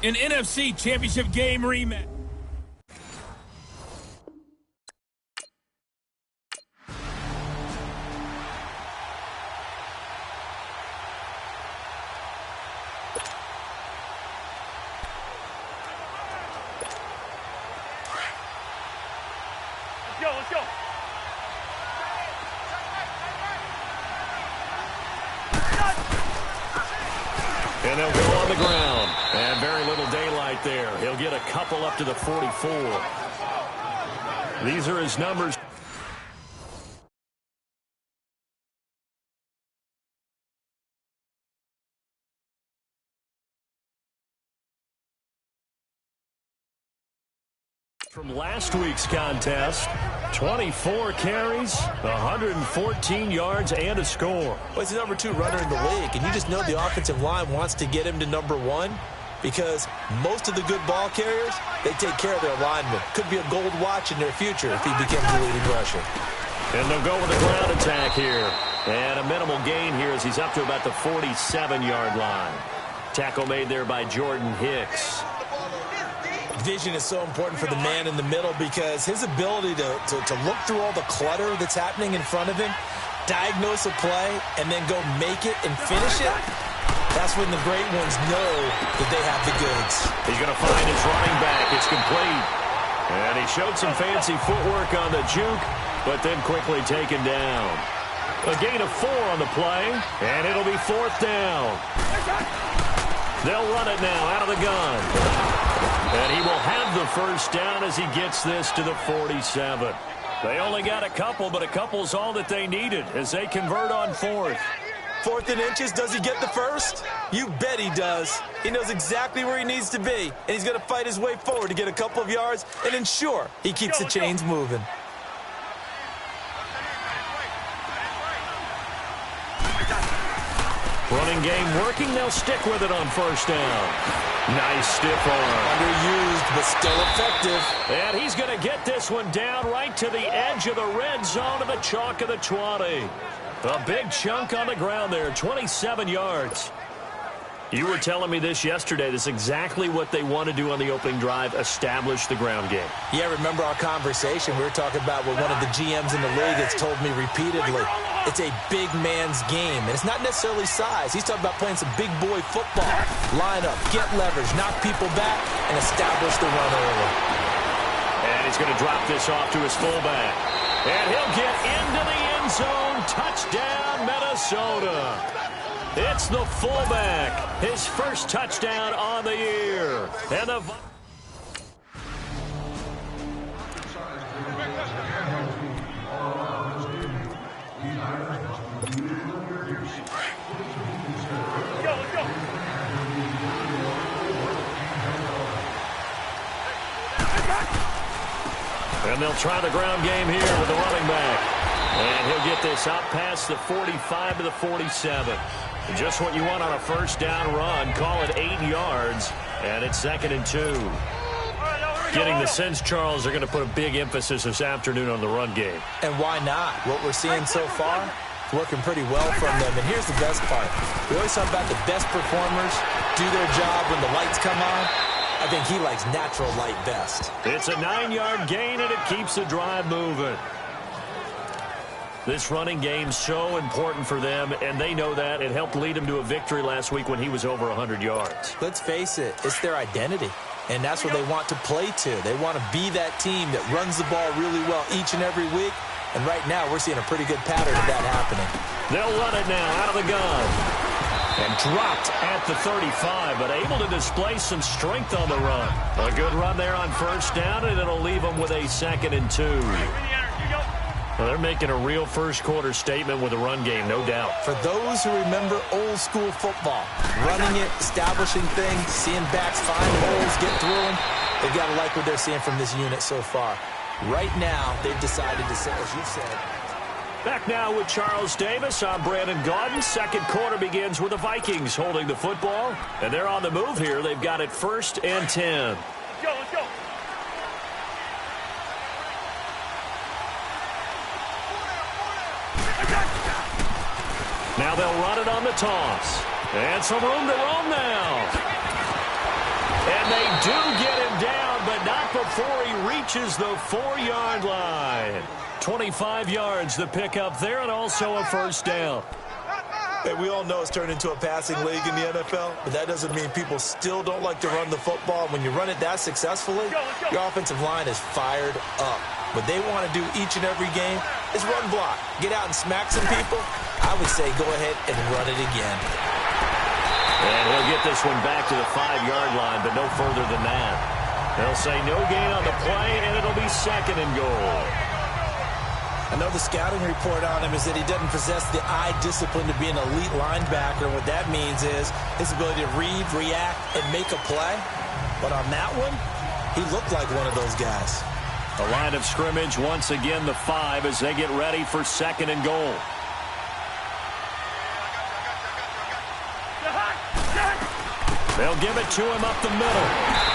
An NFC Championship game rematch. Let's go. And they'll go on the ground. And very little daylight there. He'll get a couple up to the 44. These are his numbers. From last week's contest, 24 carries, 114 yards, and a score. Well, he's the number 2 runner in the league, and you just know the offensive line wants to get him to number 1 because most of the good ball carriers, they take care of their linemen. Could be a gold watch in their future if he becomes the leading rusher. And they'll go with a ground attack here. And a minimal gain here as he's up to about the 47-yard line. Tackle made there by Jordan Hicks. Vision is so important for the man in the middle because his ability to look through all the clutter that's happening in front of him, diagnose a play, and then go make it and finish it, that's when the great ones know that they have the goods. He's going to find his running back. It's complete. And he showed some fancy footwork on the juke, but then quickly taken down. A gain of 4 on the play, and it'll be 4th down. They'll run it now out of the gun. And he will have the first down as he gets this to the 47. They only got a couple, but a couple's all that they needed as they convert on 4th. 4th and inches, does he get the first? You bet he does. He knows exactly where he needs to be, and he's going to fight his way forward to get a couple of yards and ensure he keeps the chains moving. Running game working. They'll stick with it on 1st down. Nice stiff arm. Underused, but still effective. And he's going to get this one down right to the edge of the red zone of the chalk of the 20. A big chunk on the ground there, 27 yards. You were telling me this yesterday. This is exactly what they want to do on the opening drive, establish the ground game. Yeah, remember our conversation. We were talking about what one of the GMs in the league has told me repeatedly. It's a big man's game, and it's not necessarily size. He's talking about playing some big boy football. Line up, get leverage, knock people back, and establish the run early. And he's going to drop this off to his fullback. And he'll get into the end zone. Touchdown, Minnesota. It's the fullback. His first touchdown on the year. And the... And they'll try the ground game here with the running back. And he'll get this out past the 45 to the 47. Just what you want on a first down run. Call it 8 yards. And it's 2nd and 2. Getting the sense, Charles, they're going to put a big emphasis this afternoon on the run game. And why not? What we're seeing so far, working pretty well from them. And here's the best part. We always talk about the best performers do their job when the lights come on. I think he likes natural light best. It's a 9-yard gain, and it keeps the drive moving. This running game's so important for them, and they know that. It helped lead them to a victory last week when he was over 100 yards. Let's face it, it's their identity, and that's what they want to play to. They want to be that team that runs the ball really well each and every week, and right now we're seeing a pretty good pattern of that happening. They'll run it now out of the gun. And dropped. At the 35, but able to display some strength on the run. A good run there on first down, and it'll leave them with a 2nd and 2. Well, they're making a real first-quarter statement with a run game, no doubt. For those who remember old-school football, running it, establishing things, seeing backs find holes, get through them, they've got to like what they're seeing from this unit so far. Right now, they've decided to say, as you said. Back now with Charles Davis. I'm Brandon Gaudin. Second quarter begins with the Vikings holding the football. And they're on the move here. They've got it 1st and 10. Let's go. Now they'll run it on the toss. And some room to roam now. And they do get him down, but not before he reaches the 4-yard line. 25 yards the pickup there, and also a first down. Hey, we all know it's turned into a passing league in the NFL, but that doesn't mean people still don't like to run the football. When you run it that successfully, your offensive line is fired up. What they want to do each and every game is run block. Get out and smack some people. I would say go ahead and run it again. And he'll get this one back to the 5-yard line, but no further than that. They'll say no gain on the play, and it'll be 2nd and goal. I know the scouting report on him is that he doesn't possess the eye discipline to be an elite linebacker. And what that means is his ability to read, react, and make a play. But on that one, he looked like one of those guys. The line of scrimmage once again the 5 as they get ready for 2nd and goal. They'll give it to him up the middle.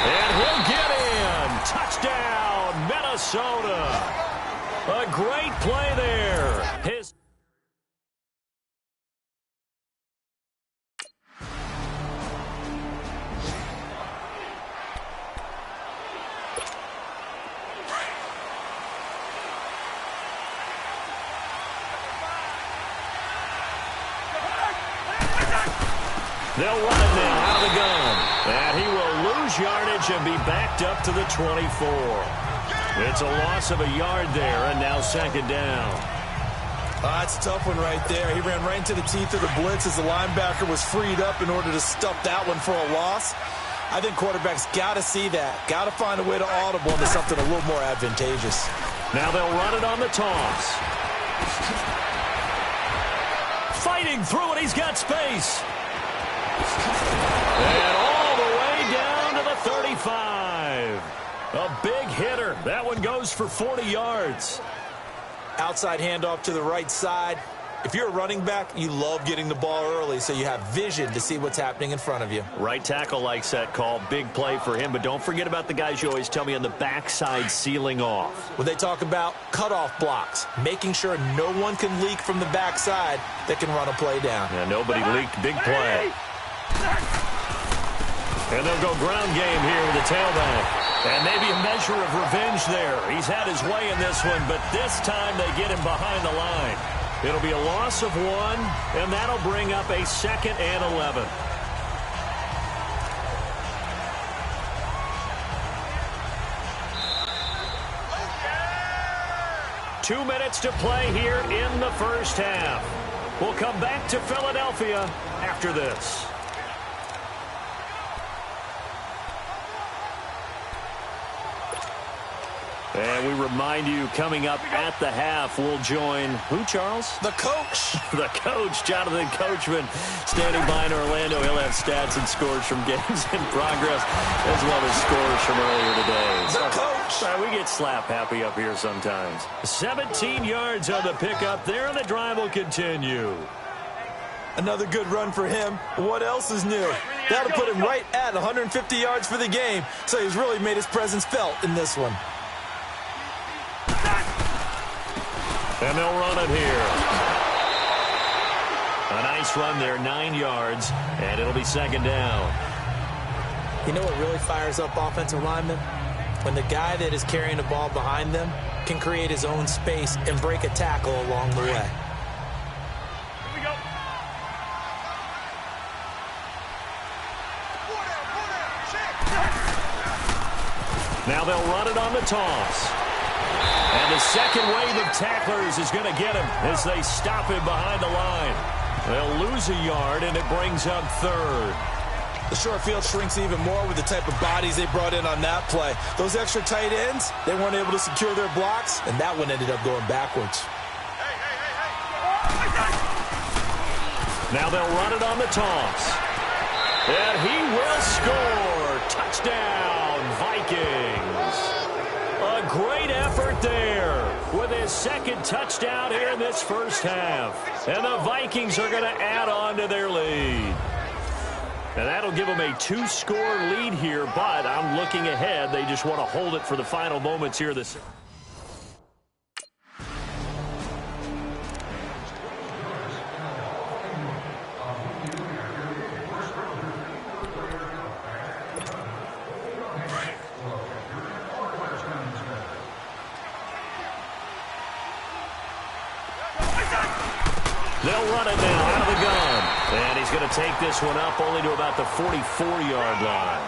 And he'll get in. Touchdown, Minnesota. A great play there. They'll run it now out of the gun. And he will lose yardage and be backed up to the 24. It's a loss of a yard there, and now 2nd down. That's a tough one right there. He ran right into the teeth of the blitz as the linebacker was freed up in order to stuff that one for a loss. I think quarterbacks got to see that. Got to find a way to audible into something a little more advantageous. Now they'll run it on the toss. Fighting through it, he's got space. And all the way down to the 35. A big hitter. That one goes for 40 yards. Outside handoff to the right side. If you're a running back, you love getting the ball early so you have vision to see what's happening in front of you. Right tackle likes that call. Big play for him. But don't forget about the guys you always tell me on the backside sealing off. When they talk about cutoff blocks, making sure no one can leak from the backside that can run a play down. Yeah, nobody leaked. Big play. And they'll go ground game here with the tailback. And maybe a measure of revenge there. He's had his way in this one, but this time they get him behind the line. It'll be a loss of 1, and that'll bring up a 2nd and 11. Two minutes to play here in the first half. We'll come back to Philadelphia after this. And we remind you, coming up at the half, we'll join who, Charles? The coach. The coach, Jonathan Coachman, standing by in Orlando. He'll have stats and scores from games in progress, as well as scores from earlier today. The coach. We get slap happy up here sometimes. 17 yards on the pickup there, and the drive will continue. Another good run for him. What else is new? That'll put him right at 150 yards for the game, so he's really made his presence felt in this one. And they'll run it here. A nice run there, 9 yards, and it'll be 2nd down. You know what really fires up offensive linemen? When the guy that is carrying the ball behind them can create his own space and break a tackle along the way. Here we go. Now they'll run it on the toss. And the second wave of tacklers is going to get him as they stop him behind the line. They'll lose a yard, and it brings up third. The short field shrinks even more with the type of bodies they brought in on that play. Those extra tight ends, they weren't able to secure their blocks, and that one ended up going backwards. Now they'll run it on the toss. And he will score. Touchdown, Vikings. A great effort there with his second touchdown here in this first half. And the Vikings are going to add on to their lead. And that'll give them a 2-score lead here, but I'm looking ahead. They just want to hold it for the final moments here. They'll run it now out of the gun. And he's going to take this one up only to about the 44-yard line.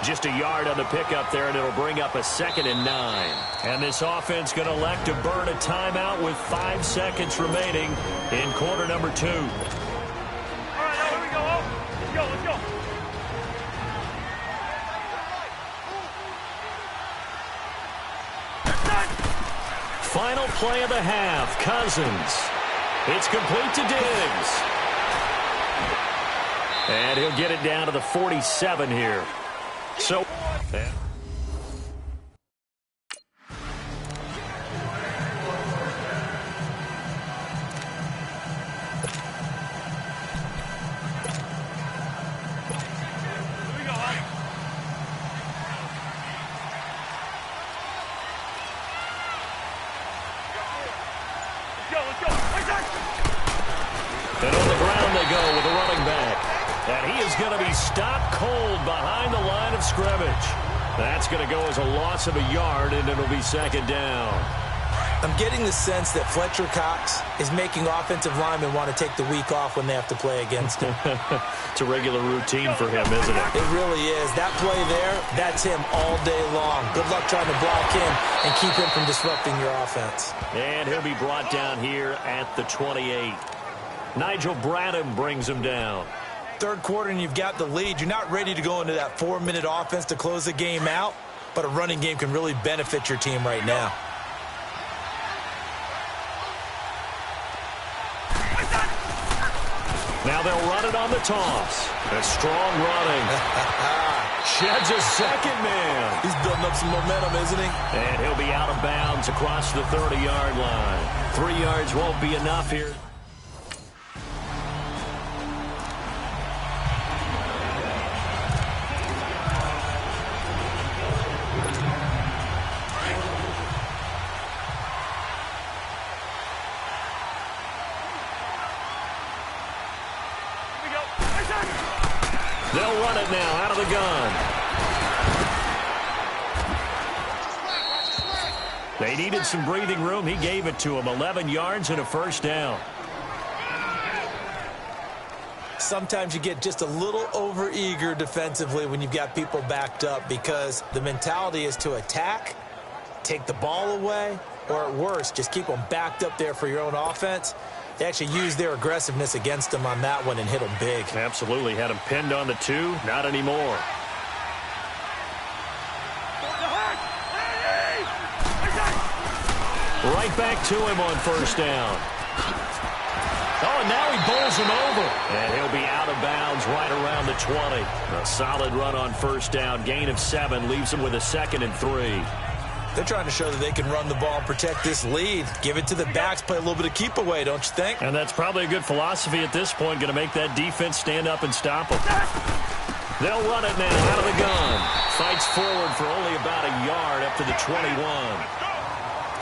Just a yard on the pickup there, and it'll bring up a 2nd and 9. And this offense going to elect to burn a timeout with 5 seconds remaining in quarter number 2. All right, now here we go. Let's go, let's go. Final play of the half, Cousins. It's complete to Diggs. And he'll get it down to the 47 here. So... And on the ground they go with a running back. And he is going to be stopped cold behind the line of scrimmage. That's going to go as a loss of a yard, and it'll be 2nd down. I'm getting the sense that Fletcher Cox is making offensive linemen want to take the week off when they have to play against him. It's a regular routine for him, isn't it? It really is. That play there, that's him all day long. Good luck trying to block him and keep him from disrupting your offense. And he'll be brought down here at the 28. Nigel Bradham brings him down. Third quarter and you've got the lead. You're not ready to go into that 4-minute offense to close the game out, but a running game can really benefit your team right now. Now they'll run it on the toss. A strong running. Sheds a second man. He's building up some momentum, isn't he? And he'll be out of bounds across the 30-yard line. 3 yards won't be enough here. They'll run it now out of the gun. They needed some breathing room. He gave it to them. 11 yards and a 1st down. Sometimes you get just a little over-eager defensively when you've got people backed up because the mentality is to attack, take the ball away, or at worst, just keep them backed up there for your own offense. They actually used their aggressiveness against him on that one and hit him big. Absolutely. Had him pinned on the 2. Not anymore. Right back to him on 1st down. Oh, and now he bowls him over. And he'll be out of bounds right around the 20. A solid run on 1st down. Gain of 7 leaves him with a 2nd and 3. They're trying to show that they can run the ball and protect this lead. Give it to the backs, play a little bit of keep away, don't you think? And that's probably a good philosophy at this point, going to make that defense stand up and stop them. They'll run it now out of the gun. Fights forward for only about a yard up to the 21.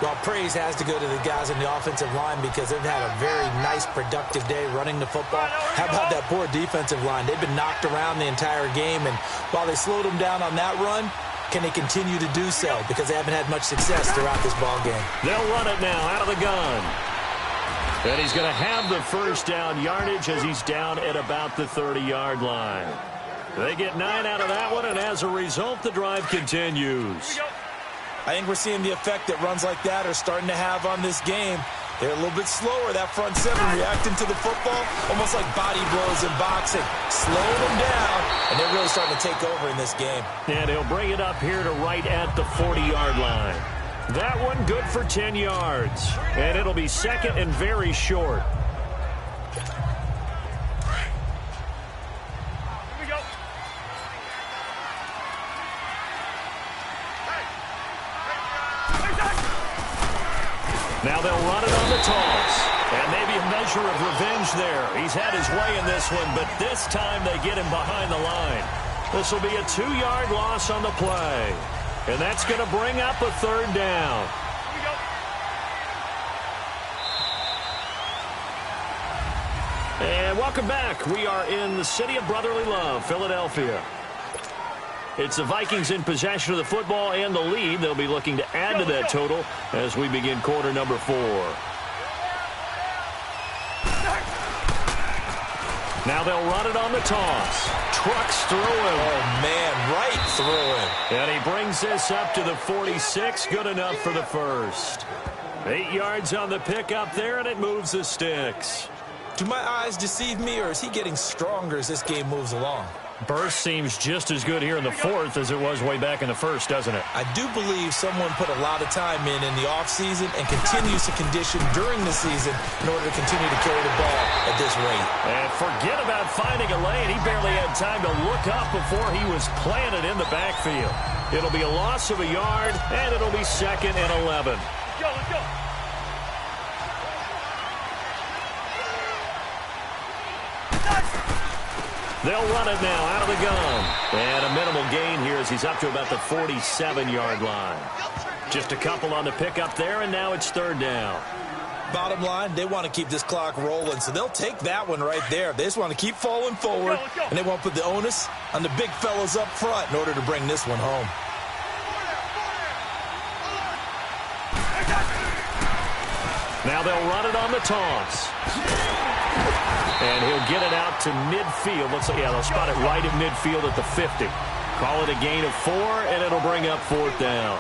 Well, praise has to go to the guys on the offensive line because they've had a very nice, productive day running the football. How about that poor defensive line? They've been knocked around the entire game, and while they slowed them down on that run, can they continue to do so? Because they haven't had much success throughout this ball game. They'll run it now out of the gun. And he's going to have the 1st down yardage as he's down at about the 30-yard line. They get 9 out of that one, and as a result, the drive continues. I think we're seeing the effect that runs like that are starting to have on this game. They're a little bit slower, that front seven, reacting to the football, almost like body blows in boxing. Slow them down, and they're really starting to take over in this game. And he'll bring it up here to right at the 40-yard line. That one good for 10 yards. And it'll be second and very short. Now they'll run it on the toss. And maybe a measure of revenge there. He's had his way in this one, but this time they get him behind the line. This will be a 2-yard loss on the play. And that's going to bring up a third down. And welcome back. We are in the city of brotherly love, Philadelphia. It's the Vikings in possession of the football and the lead. They'll be looking to add to that total as we begin quarter number 4. Now they'll run it on the toss. Trucks through him. Oh, man, right through him. And he brings this up to the 46. Good enough for the first. 8 yards on the pickup there, and it moves the sticks. Do my eyes deceive me, or is he getting stronger as this game moves along? Burst seems just as good here in the fourth as it was way back in the first, doesn't it? I do believe someone put a lot of time in the offseason and continues to condition during the season in order to continue to carry the ball at this rate. And forget about finding a lane. He barely had time to look up before he was planted in the backfield. It'll be a loss of a yard, and it'll be second and 11. Let's go. They'll run it now out of the gun. And a minimal gain here as he's up to about the 47-yard line. Just a couple on the pickup there, and now it's third down. Bottom line, they want to keep this clock rolling, so they'll take that one right there. They just want to keep falling forward, and they won't put the onus on the big fellas up front in order to bring this one home. Now they'll run it on the toss. And he'll get it out to midfield. Looks like, yeah, they'll spot it right at midfield at the 50. Call it a gain of 4, and it'll bring up fourth down.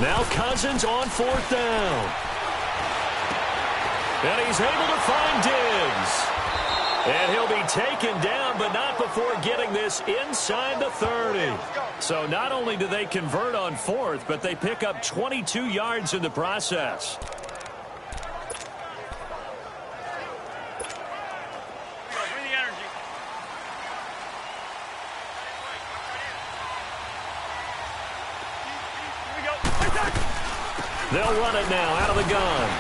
Now Cousins on fourth down. And he's able to find Diggs. And he'll be taken down, but not before getting this inside the 30. So not only do they convert on fourth, but they pick up 22 yards in the process. They'll run it now out of the gun.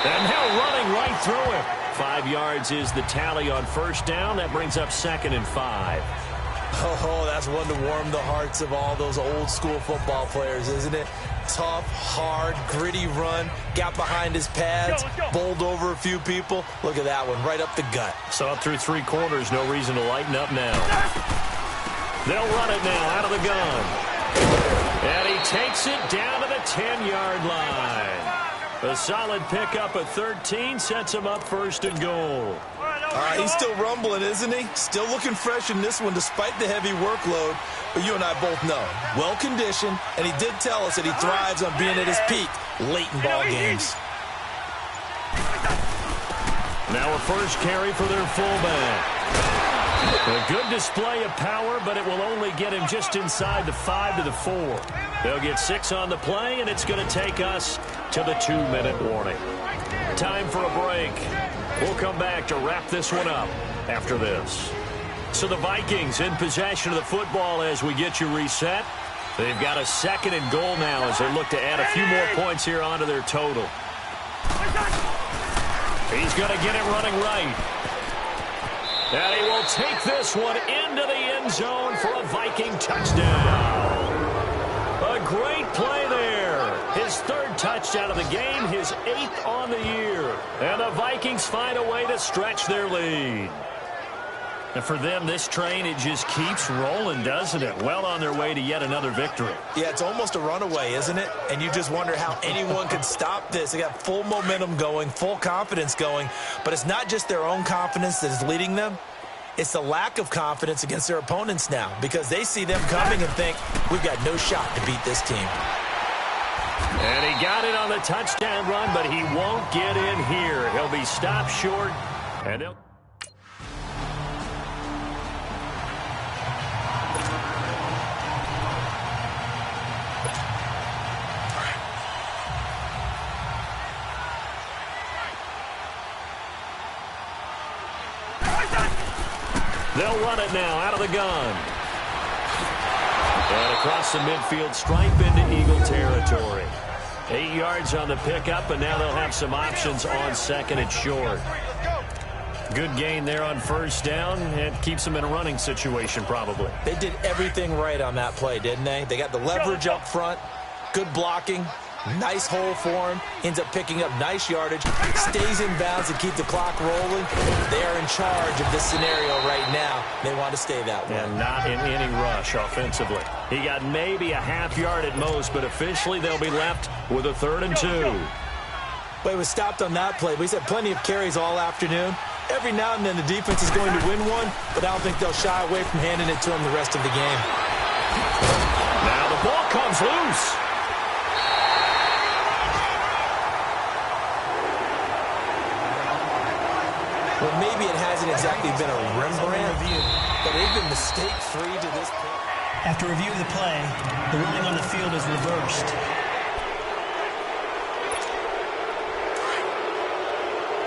And now running right through him. 5 yards is the tally on first down. That brings up second and 5. Oh, that's one to warm the hearts of all those old school football players, isn't it? Tough, hard, gritty run. Got behind his pads, bowled over a few people. Look at that one, right up the gut. So up through 3 quarters, no reason to lighten up now. They'll run it now out of the gun. And he takes it down to the 10-yard line. A solid pickup at 13 sets him up first and goal. He's still rumbling, isn't he? Still looking fresh in this one despite the heavy workload. But you and I both know, well-conditioned, and he did tell us that he thrives on being at his peak late in ball games. Now a first carry for their fullback. A good display of power, but it will only get him just inside the 5 to the 4. They'll get 6 on the play, and it's going to take us to the 2-minute warning. Time for a break. We'll come back to wrap this one up after this. So the Vikings in possession of the football as we get you reset. They've got a second and goal now as they look to add a few more points here onto their total. He's going to get it running right. And he will take this one into the end zone for a Viking touchdown. A great play there. His 3rd touchdown of the game, his 8th on the year. And the Vikings find a way to stretch their lead. And for them, this train, it just keeps rolling, doesn't it? Well on their way to yet another victory. Yeah, it's almost a runaway, isn't it? And you just wonder how anyone could stop this. They got full momentum going, full confidence going. But it's not just their own confidence that is leading them. It's the lack of confidence against their opponents now, because they see them coming and think, we've got no shot to beat this team. And he got it on the touchdown run, but he won't get in here. He'll be stopped short, and he'll... They'll run it now out of the gun. And across the midfield stripe into Eagle territory. 8 yards on the pickup, and now they'll have some options on second and short. Good gain there on first down. It keeps them in a running situation probably. They did everything right on that play, didn't they? They got the leverage up front, good blocking, nice hole for him, ends up picking up nice yardage, stays in bounds to keep the clock rolling. They are in charge of this scenario right now. They want to stay that way. And not in any rush offensively. He got maybe a half yard at most, but officially they'll be left with a 3rd and 2. But he was stopped on that play. But he's had plenty of carries all afternoon. Every now and then the defense is going to win one, but I don't think they'll shy away from handing it to him the rest of the game. Now the ball comes loose. Well, maybe it hasn't exactly been a Rembrandt, but they've been mistake-free to this point. After review of the play, the ruling on the field is reversed.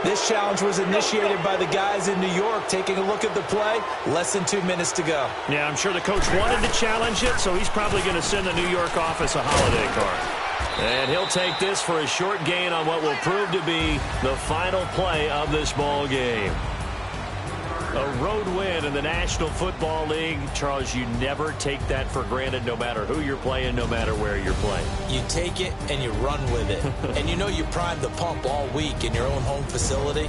This challenge was initiated by the guys in New York. Taking a look at the play, less than 2 minutes to go. Yeah, I'm sure the coach wanted to challenge it, so he's probably going to send the New York office a holiday card. And he'll take this for a short gain on what will prove to be the final play of this ball game. A road win in the National Football League. Charles, you never take that for granted no matter who you're playing, no matter where you're playing. You take it and you run with it. And you know you primed the pump all week in your own home facility.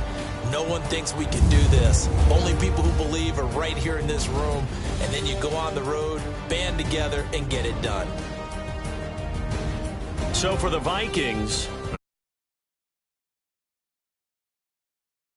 No one thinks we can do this. Only people who believe are right here in this room. And then you go on the road, band together, and get it done. So for the Vikings,